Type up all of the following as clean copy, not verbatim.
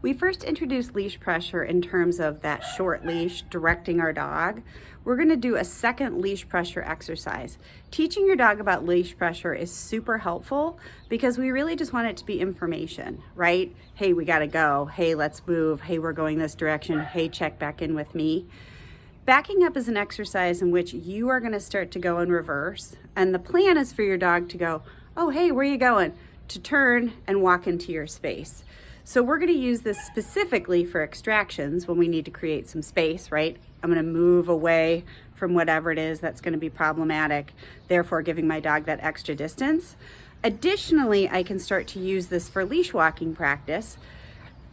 We first introduced leash pressure in terms of that short leash directing our dog. We're going to do a second leash pressure exercise. Teaching your dog about leash pressure is super helpful because we really just want it to be information, right? Hey, we got to go. Hey, let's move. Hey, we're going this direction. Hey, check back in with me. Backing up is an exercise in which you are going to start to go in reverse, and the plan is for your dog to go, oh, hey, where are you going? To turn and walk into your space. So we're going to use this specifically for extractions when we need to create some space, right? I'm going to move away from whatever it is that's going to be problematic, therefore giving my dog that extra distance. Additionally, I can start to use this for leash walking practice,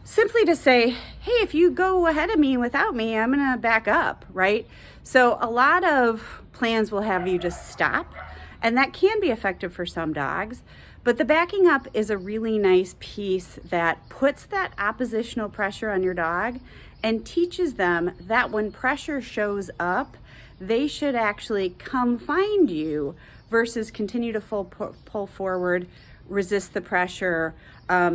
simply to say, hey, if you go ahead of me without me, I'm going to back up, right? So a lot of plans will have you just stop, and that can be effective for some dogs. But the backing up is a really nice piece that puts that oppositional pressure on your dog and teaches them that when pressure shows up, they should actually come find you versus continue to pull forward, resist the pressure,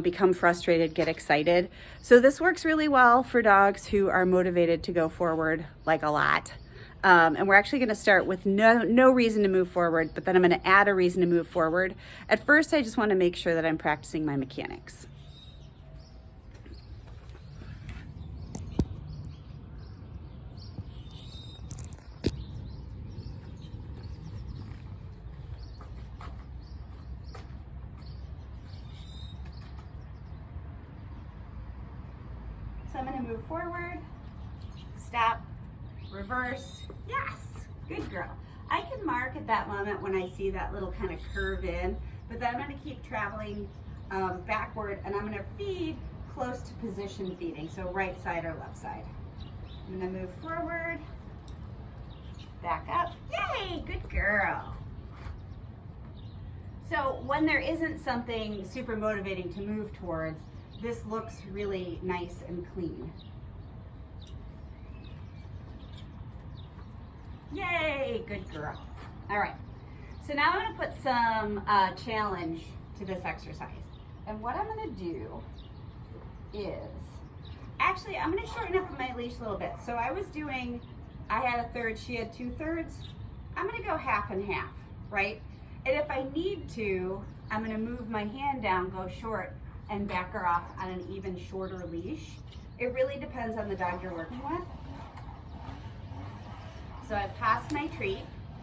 become frustrated, get excited. So this works really well for dogs who are motivated to go forward like a lot. And we're actually going to start with no reason to move forward, but then I'm going to add a reason to move forward. At first, I just want to make sure that I'm practicing my mechanics. So I'm going to move forward, stop, reverse. Yes, good girl. I can mark at that moment when I see that little kind of curve in, but then I'm going to keep traveling backward, and I'm going to feed close to position feeding, so right side or left side. I'm going to move forward, back up. Yay, good girl. So when there isn't something super motivating to move towards, this looks really nice and clean. Yay, good girl. All right, so now I'm going to put some challenge to this exercise. And what I'm going to do is, actually, I'm going to shorten up my leash a little bit. So I had a third, she had 2/3. I'm going to go half and half, right? And if I need to, I'm going to move my hand down, go short, and back her off on an even shorter leash. It really depends on the dog you're working with. So I've tossed my treat.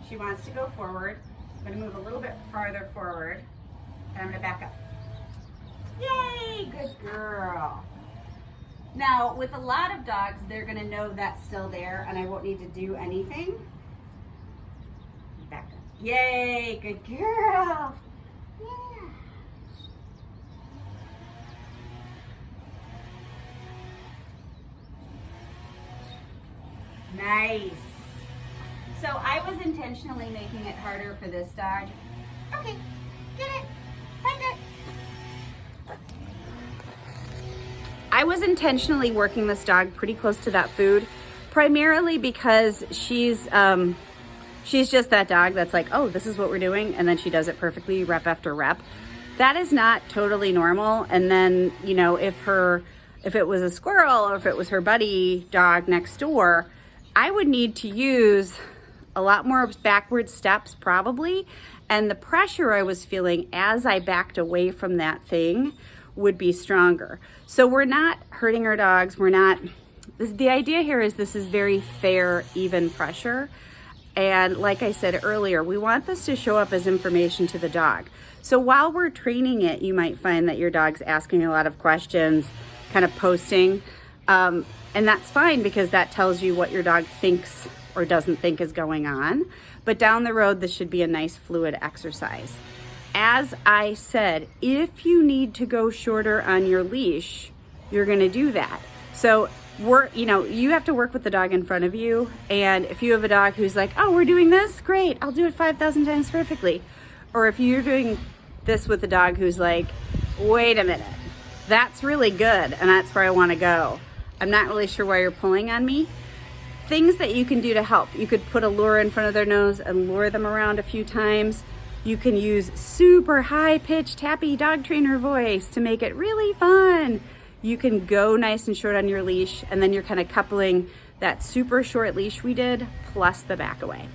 She wants to go forward. I'm going to move a little bit farther forward, and I'm going to back up. Yay, good girl. Now, with a lot of dogs, they're going to know that's still there, and I won't need to do anything. Back up. Yay, good girl. Yeah. Nice. So I was intentionally making it harder for this dog. Okay, get it, find it. I was intentionally working this dog pretty close to that food, primarily because she's just that dog that's like, oh, this is what we're doing, and then she does it perfectly, rep after rep. That is not totally normal. And then, you know, if it was a squirrel or if it was her buddy dog next door, I would need to use a lot more backward steps probably, and the pressure I was feeling as I backed away from that thing would be stronger. So we're not hurting our dogs. The idea here is this is very fair, even pressure. And like I said earlier, we want this to show up as information to the dog. So while we're training it, you might find that your dog's asking a lot of questions, kind of posting, and that's fine because that tells you what your dog thinks or doesn't think is going on. But down the road, this should be a nice fluid exercise. As I said, if you need to go shorter on your leash, you're going to do that. So you have to work with the dog in front of you. And if you have a dog who's like, oh, we're doing this, great, I'll do it 5,000 times perfectly. Or if you're doing this with a dog who's like, wait a minute, that's really good, and that's where I want to go. I'm not really sure why you're pulling on me. Things that you can do to help. You could put a lure in front of their nose and lure them around a few times. You can use super high-pitched, happy dog trainer voice to make it really fun. you can go nice and short on your leash, and then you're kind of coupling that super short leash we did plus the back away.